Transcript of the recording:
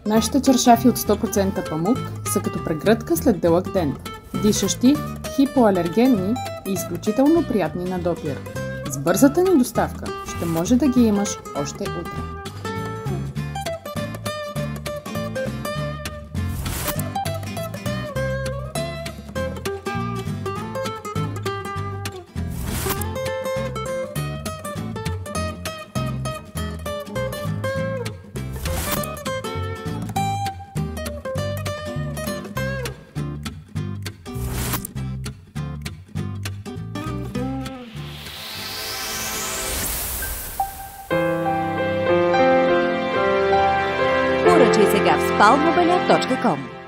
Нашите чершафи от 100% памук са като прегръдка след дълъг ден. Дишащи, хипоалергенни и изключително приятни на допир. С бързата ни доставка ще може да ги имаш още утре. Поръчай сега в spalmobile.com.